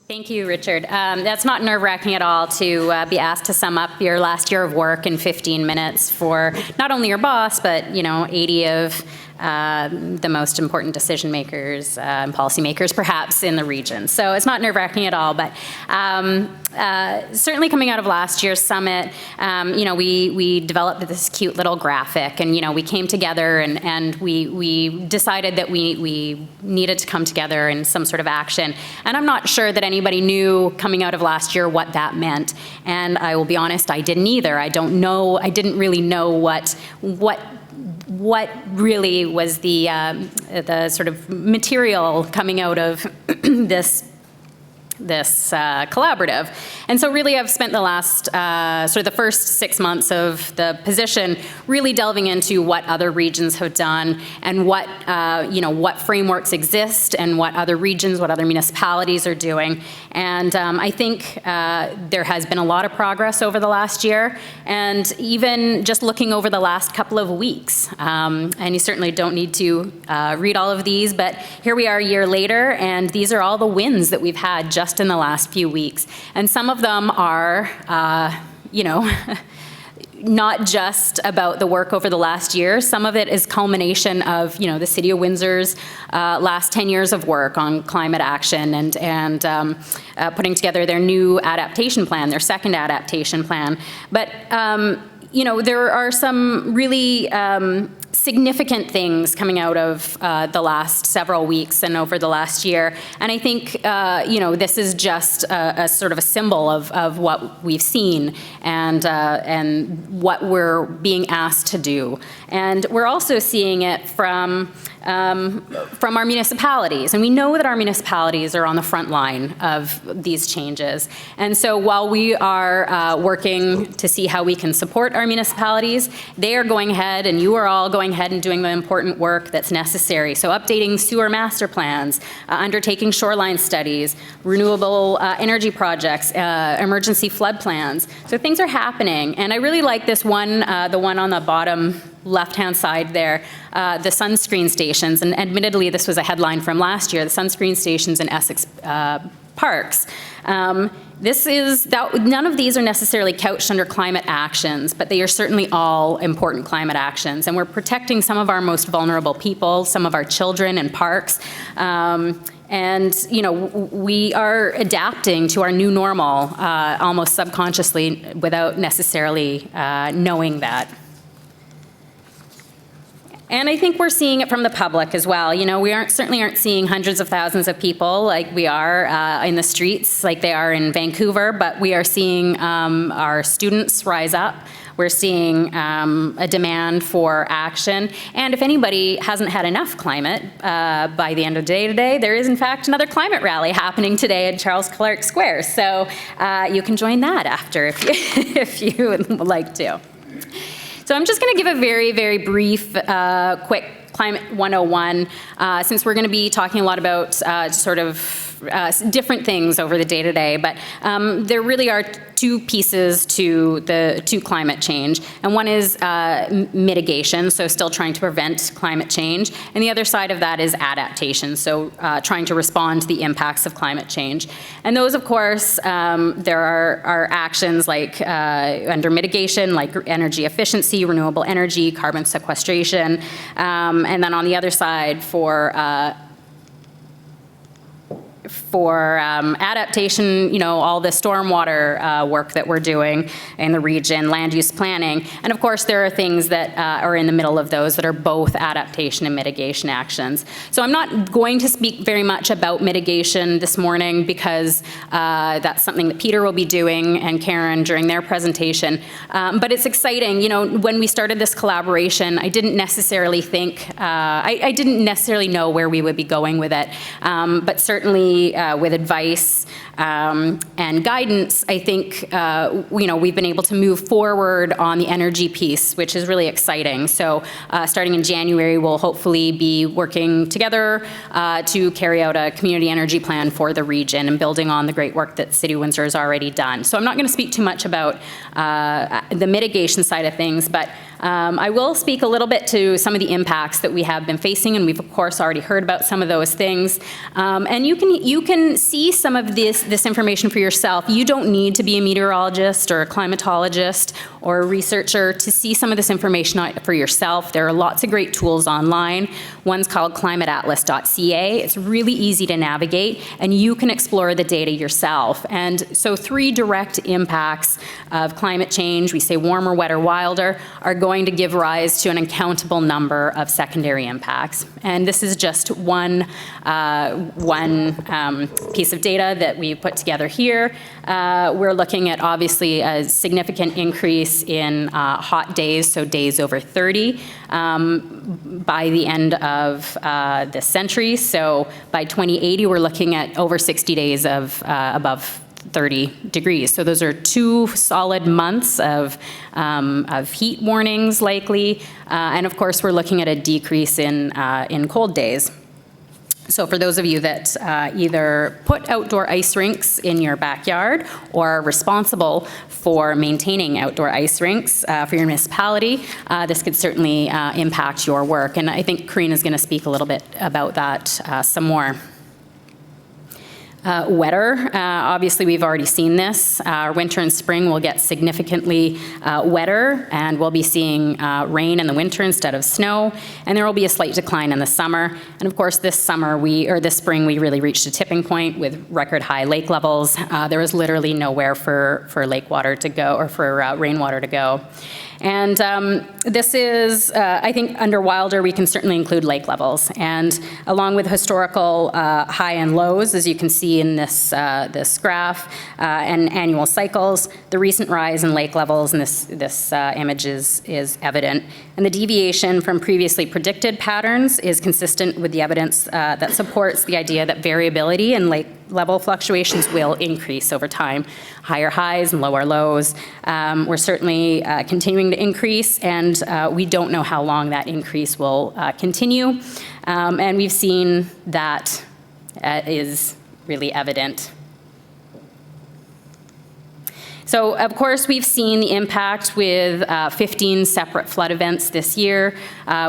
Thank you, Richard. That's not nerve-wracking at all to be asked to sum up your last year of work in 15 minutes for not only your boss, but 80 of the most important decision makers and policymakers perhaps in the region. So it's not nerve-wracking at all, but certainly coming out of last year's summit, we developed this cute little graphic, and we came together and we decided that we needed to come together in some sort of action. And I'm not sure that anybody knew coming out of last year what that meant. And I will be honest, I didn't either. I didn't really know what really was the sort of material coming out of this collaborative. And so really I've spent the last, sort of the first 6 months of the position really delving into what other regions have done and what frameworks exist and what other regions, what other municipalities are doing. And I think there has been a lot of progress over the last year, and even just looking over the last couple of weeks. And you certainly don't need to read all of these, but here we are a year later, and these are all the wins that we've had just in the last few weeks. And some of them are, not just about the work over the last year. Some of it is culmination of, the City of Windsor's last 10 years of work on climate action and putting together their new adaptation plan, their second adaptation plan. But, there are some really significant things coming out of the last several weeks and over the last year. And I think, this is just a sort of a symbol of what we've seen and what we're being asked to do. And we're also seeing it from our municipalities. And we know that our municipalities are on the front line of these changes. And so while we are working to see how we can support our municipalities, they are going ahead, and you are all going ahead and doing the important work that's necessary. So updating sewer master plans, undertaking shoreline studies, renewable energy projects, emergency flood plans. So things are happening. And I really like this one, the one on the bottom left-hand side there, the sunscreen stations. And admittedly, this was a headline from last year, the sunscreen stations in Essex parks. None of these are necessarily couched under climate actions, but they are certainly all important climate actions. And we're protecting some of our most vulnerable people, some of our children in parks. And, we are adapting to our new normal almost subconsciously without necessarily knowing that. And I think we're seeing it from the public as well. We certainly aren't seeing hundreds of thousands of people like we are in the streets, like they are in Vancouver, but we are seeing our students rise up. We're seeing a demand for action. And if anybody hasn't had enough climate by the end of the day today, there is in fact another climate rally happening today at Charles Clark Square. So you can join that after if you would like to. So I'm just going to give a very, very brief, quick Climate 101, since we're going to be talking a lot about sort of different things over the day-to-day, but there really are two pieces to climate change, and one is mitigation, so still trying to prevent climate change, and the other side of that is adaptation, so trying to respond to the impacts of climate change. And those, of course, there are actions like under mitigation, like energy efficiency, renewable energy, carbon sequestration, and then on the other side for adaptation, all the stormwater work that we're doing in the region, land use planning. And of course, there are things that are in the middle of those that are both adaptation and mitigation actions. So I'm not going to speak very much about mitigation this morning because that's something that Peter will be doing and Karen during their presentation. But it's exciting. When we started this collaboration, I didn't necessarily think, I didn't necessarily know where we would be going with it. But certainly with advice and guidance, I think we've been able to move forward on the energy piece, which is really exciting. So starting in January, we'll hopefully be working together to carry out a community energy plan for the region and building on the great work that City of Windsor has already done. So I'm not going to speak too much about the mitigation side of things, but I will speak a little bit to some of the impacts that we have been facing, and we've of course already heard about some of those things. And you can see some of this information for yourself. You don't need to be a meteorologist or a climatologist or a researcher to see some of this information for yourself. There are lots of great tools online. One's called climateatlas.ca. It's really easy to navigate, and you can explore the data yourself. And so 3 direct impacts of climate change, we say warmer, wetter, wilder, are going to give rise to an uncountable number of secondary impacts. And this is just one piece of data that we put together here. We're looking at obviously a significant increase in hot days, so days over 30, by the end of this century. So by 2080, we're looking at over 60 days of above 30 degrees. So those are 2 solid months of heat warnings likely. And of course, we're looking at a decrease in cold days. So for those of you that either put outdoor ice rinks in your backyard or are responsible for maintaining outdoor ice rinks for your municipality, this could certainly impact your work. And I think Karina is going to speak a little bit about that some more. Wetter, obviously we've already seen this. Winter and spring will get significantly wetter, and we'll be seeing rain in the winter instead of snow, and there will be a slight decline in the summer. And of course this spring we really reached a tipping point with record high lake levels. There was literally nowhere for lake water to go, or for rainwater to go. And this is, I think under wilder, we can certainly include lake levels. And along with historical high and lows, as you can see in this graph, and annual cycles, the recent rise in lake levels in this image is evident. And the deviation from previously predicted patterns is consistent with the evidence that supports the idea that variability in lake level fluctuations will increase over time. Higher highs and lower lows. We're certainly continuing to increase, and we don't know how long that increase will continue. And we've seen that is really evident. So, of course, we've seen the impact with 15 separate flood events this year.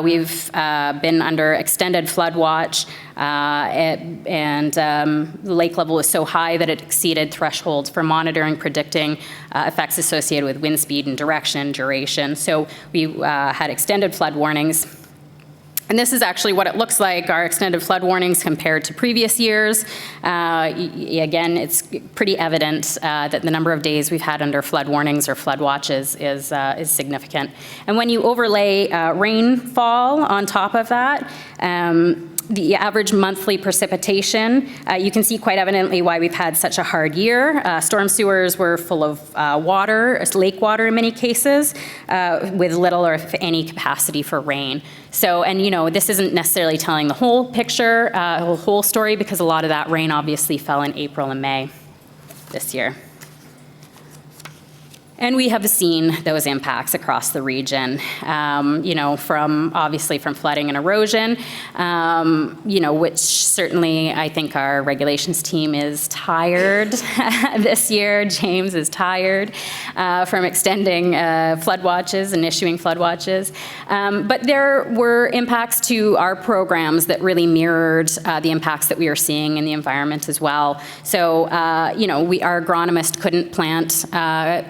We've been under extended flood watch, and the lake level was so high that it exceeded thresholds for monitoring, predicting effects associated with wind speed and direction, duration. So we had extended flood warnings. And this is actually what it looks like, our extended flood warnings compared to previous years. Again, it's pretty evident that the number of days we've had under flood warnings or flood watches is significant. And when you overlay rainfall on top of that, the average monthly precipitation, you can see quite evidently why we've had such a hard year. Storm sewers were full of water, lake water in many cases, with little or if any capacity for rain. So, and you know, this isn't necessarily telling the whole picture, whole story, because a lot of that rain obviously fell in April and May this year. And we have seen those impacts across the region, you know, obviously from flooding and erosion, you know, which certainly I think our regulations team is tired this year. James is tired from extending flood watches and issuing flood watches. But there were impacts to our programs that really mirrored the impacts that we are seeing in the environment as well. So, you know, our agronomist couldn't plant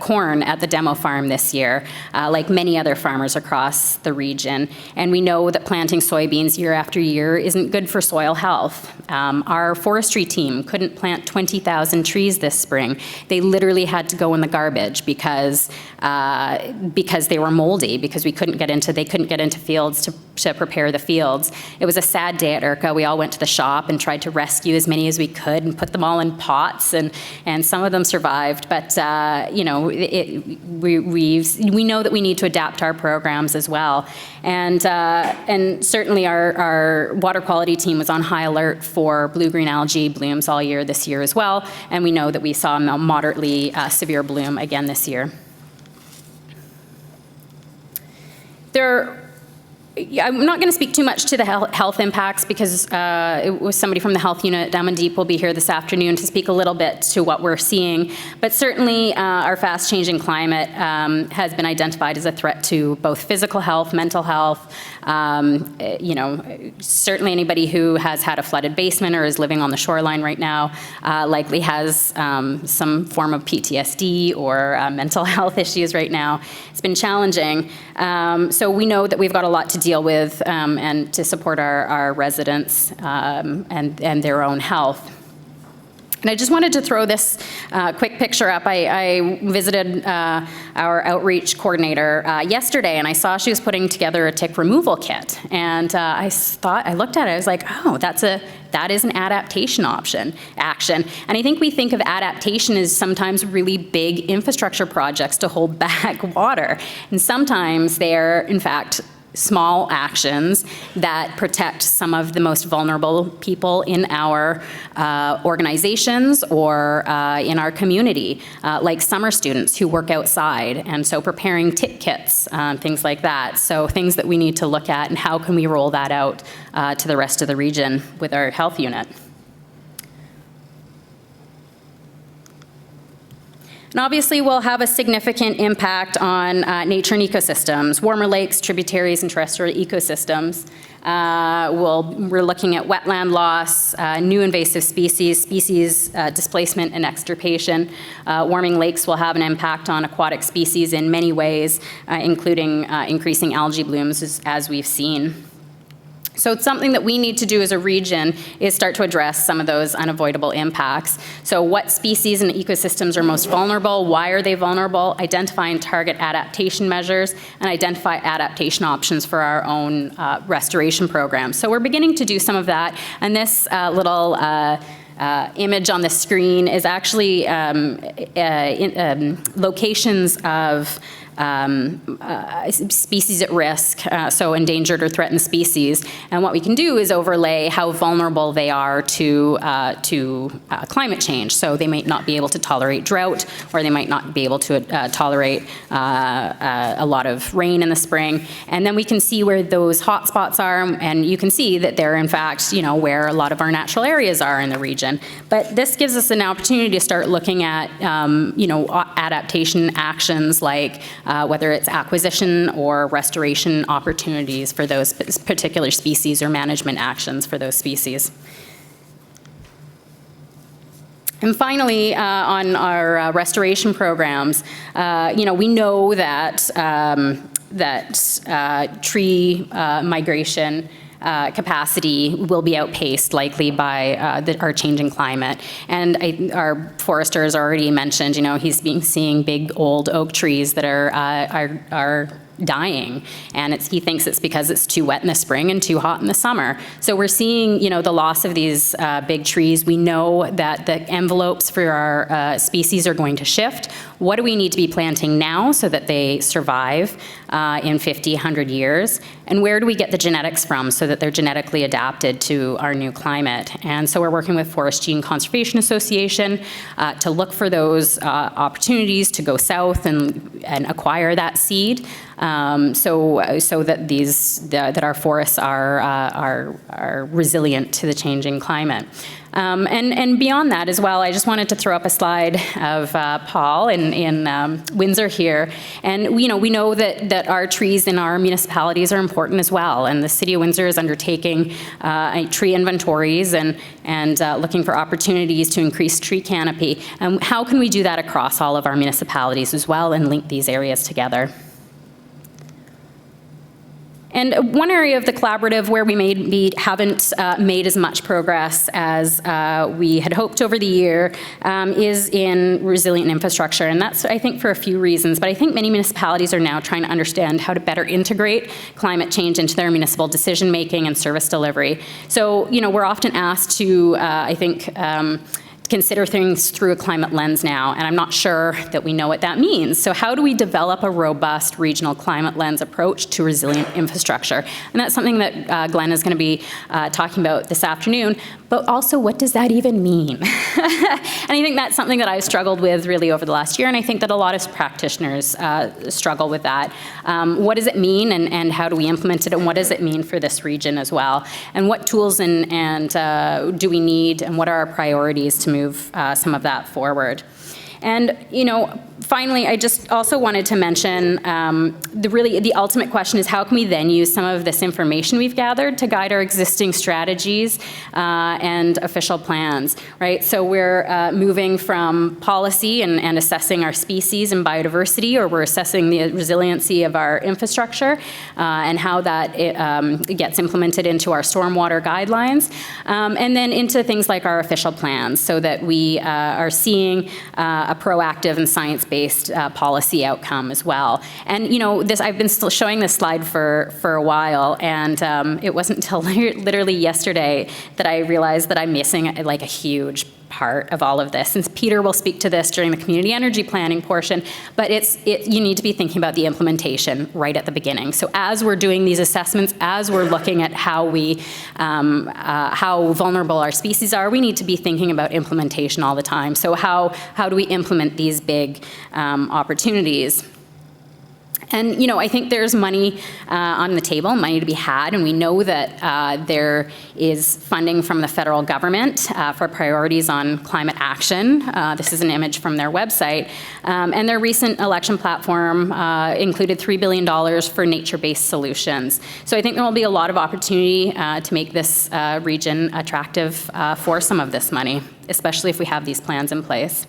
corn at the demo farm this year, like many other farmers across the region. And we know that planting soybeans year after year isn't good for soil health. Our forestry team couldn't plant 20,000 trees this spring. They literally had to go in the garbage because they were moldy, because they couldn't get into fields to prepare the fields. It was a sad day at Erle. We all went to the shop and tried to rescue as many as we could and put them all in pots, and some of them survived. But you know, we know that we need to adapt our programs as well. And certainly our water quality team was on high alert for blue-green algae blooms all year this year as well. And we know that we saw a moderately severe bloom again this year. I'm not going to speak too much to the health impacts because it was somebody from the health unit down in Deep will be here this afternoon to speak a little bit to what we're seeing. But certainly our fast changing climate has been identified as a threat to both physical health, mental health. You know, certainly anybody who has had a flooded basement or is living on the shoreline right now likely has some form of PTSD or mental health issues right now. It's been challenging. So we know that we've got a lot to deal with and to support our residents and their own health. And I just wanted to throw this quick picture up. I visited our outreach coordinator yesterday, and I saw she was putting together a tick removal kit. And I looked at it, I was like, oh, that is an adaptation action. And I think we think of adaptation as sometimes really big infrastructure projects to hold back water. And sometimes they're, in fact, small actions that protect some of the most vulnerable people in our organizations or in our community, like summer students who work outside, and so preparing tick kits, things like that. So things that we need to look at and how can we roll that out to the rest of the region with our health unit. And obviously we'll have a significant impact on nature and ecosystems, warmer lakes, tributaries, and terrestrial ecosystems. We're looking at wetland loss, new invasive species, displacement and extirpation. Warming lakes will have an impact on aquatic species in many ways, including increasing algae blooms as we've seen. So it's something that we need to do as a region is start to address some of those unavoidable impacts. So what species and ecosystems are most vulnerable? Why are they vulnerable? Identify and target adaptation measures and identify adaptation options for our own restoration programs. So we're beginning to do some of that. And this little image on the screen is actually locations of species at risk, so endangered or threatened species. And what we can do is overlay how vulnerable they are to climate change. So they might not be able to tolerate drought, or they might not be able to tolerate a lot of rain in the spring. And then we can see where those hot spots are, and you can see that they're in fact, you know, where a lot of our natural areas are in the region. But this gives us an opportunity to start looking at, you know, adaptation actions like whether it's acquisition or restoration opportunities for those particular species or management actions for those species. And finally, on our restoration programs, you know, we know that tree migration capacity will be outpaced likely by our changing climate. And our forester has already mentioned, you know, he's seeing big old oak trees that are dying, and he thinks it's because it's too wet in the spring and too hot in the summer. So we're seeing, you know, the loss of these big trees. We know that the envelopes for our species are going to shift. What do we need to be planting now so that they survive in 50, 100 years? And where do we get the genetics from so that they're genetically adapted to our new climate? And so we're working with Forest Gene Conservation Association to look for those opportunities to go south and acquire that seed. So that our forests are resilient to the changing climate. And beyond that as well, I just wanted to throw up a slide of Paul in Windsor here. And we know that our trees in our municipalities are important as well. And the City of Windsor is undertaking tree inventories and looking for opportunities to increase tree canopy. And how can we do that across all of our municipalities as well and link these areas together? And one area of the collaborative where we haven't made as much progress as we had hoped over the year is in resilient infrastructure. And that's, I think, for a few reasons. But I think many municipalities are now trying to understand how to better integrate climate change into their municipal decision-making and service delivery. So, we're often asked to, consider things through a climate lens now, and I'm not sure that we know what that means. So how do we develop a robust regional climate lens approach to resilient infrastructure? And that's something that Glenn is going to be talking about this afternoon. But also, what does that even mean? And I think that's something that I've struggled with really over the last year, and I think that a lot of practitioners struggle with that. What does it mean, and how do we implement it, and what does it mean for this region as well? And what tools and do we need, and what are our priorities to move some of that forward? And, finally, I just also wanted to mention the ultimate question is, how can we then use some of this information we've gathered to guide our existing strategies and official plans, right? So we're moving from policy and assessing our species and biodiversity, or we're assessing the resiliency of our infrastructure and how that gets implemented into our stormwater guidelines, and then into things like our official plans, so that we are seeing a proactive and science-based policy outcome as well. And I've been still showing this slide for a while, and it wasn't until literally yesterday that I realized that I'm missing like a huge part of all of this. And Peter will speak to this during the community energy planning portion, but you need to be thinking about the implementation right at the beginning. So as we're doing these assessments, as we're looking at how vulnerable our species are, we need to be thinking about implementation all the time. So how do we implement these big opportunities? And, I think there's money on the table, money to be had, and we know that there is funding from the federal government for priorities on climate action. This is an image from their website. And their recent election platform included $3 billion for nature-based solutions. So I think there will be a lot of opportunity to make this region attractive for some of this money, especially if we have these plans in place.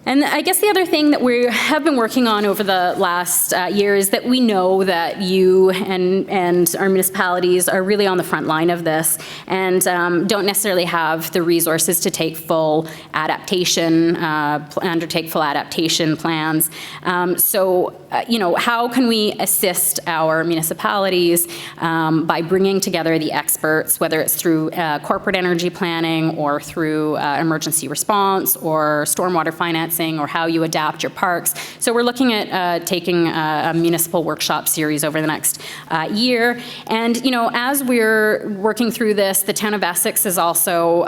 And I guess the other thing that we have been working on over the last year is that we know that you and our municipalities are really on the front line of this, and don't necessarily have the resources to take full adaptation, undertake full adaptation plans. So how can we assist our municipalities by bringing together the experts, whether it's through corporate energy planning or through emergency response or stormwater financing, or how you adapt your parks. So we're looking at taking a municipal workshop series over the next year. And, as we're working through this, the town of Essex is also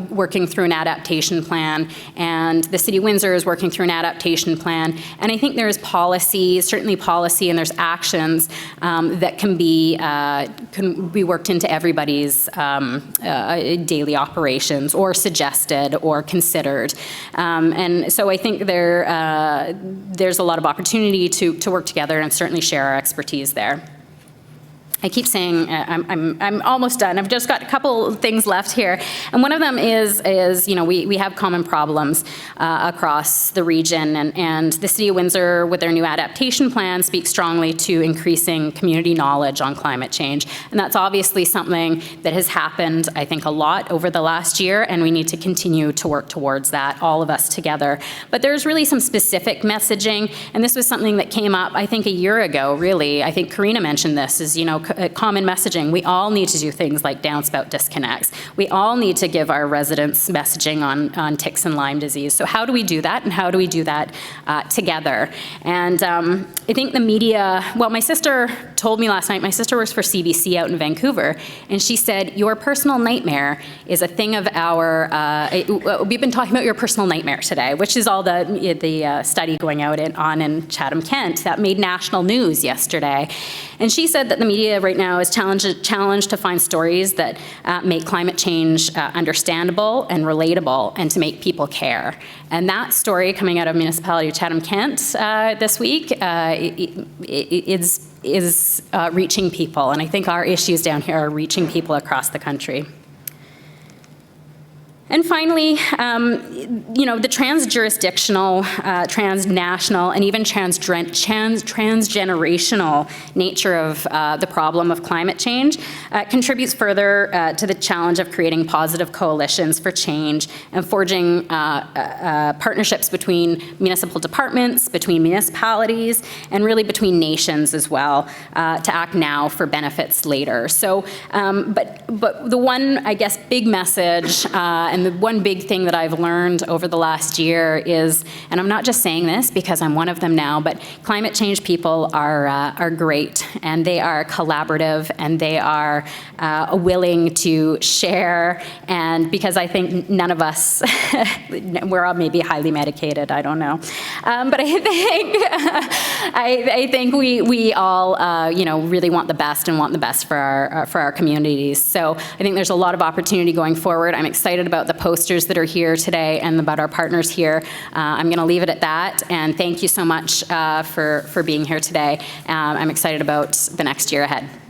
working through an adaptation plan, and the city of Windsor is working through an adaptation plan. And I think there's certainly policy, and there's actions that can be worked into everybody's daily operations, or suggested, or considered. And so I think there's a lot of opportunity to work together and certainly share our expertise there. I keep saying I'm almost done. I've just got a couple things left here, and one of them is we have common problems across the region, and the City of Windsor, with their new adaptation plan, speaks strongly to increasing community knowledge on climate change, and that's obviously something that has happened, I think, a lot over the last year, and we need to continue to work towards that, all of us together. But there's really some specific messaging, and this was something that came up, I think, a year ago. Really, I think Karina mentioned this. Common messaging. We all need to do things like downspout disconnects. We all need to give our residents messaging on ticks and Lyme disease. So how do we do that, and how do we do that together? And I think the media, well, my sister told me last night, my sister works for CBC out in Vancouver, and she said, your personal nightmare is a thing of we've been talking about your personal nightmare today, which is all the study going out in Chatham, Kent, that made national news yesterday. And she said that the media right now is challenged to find stories that make climate change understandable and relatable, and to make people care. And that story coming out of Municipality of Chatham-Kent this week is reaching people. And I think our issues down here are reaching people across the country. And finally, the trans-jurisdictional, transnational, and even transgenerational nature of the problem of climate change contributes further to the challenge of creating positive coalitions for change and forging partnerships between municipal departments, between municipalities, and really between nations as well, to act now for benefits later. So, but the one, I guess, big message, and And the one big thing that I've learned over the last year is, and I'm not just saying this because I'm one of them now, but climate change people are great, and they are collaborative, and they are willing to share, and because I think none of us, we're all maybe highly medicated, I don't know. But I think we all, really want the best and want the best for our communities. So I think there's a lot of opportunity going forward. I'm excited about the posters that are here today and about our partners here. I'm going to leave it at that, and thank you so much for being here today. I'm excited about the next year ahead.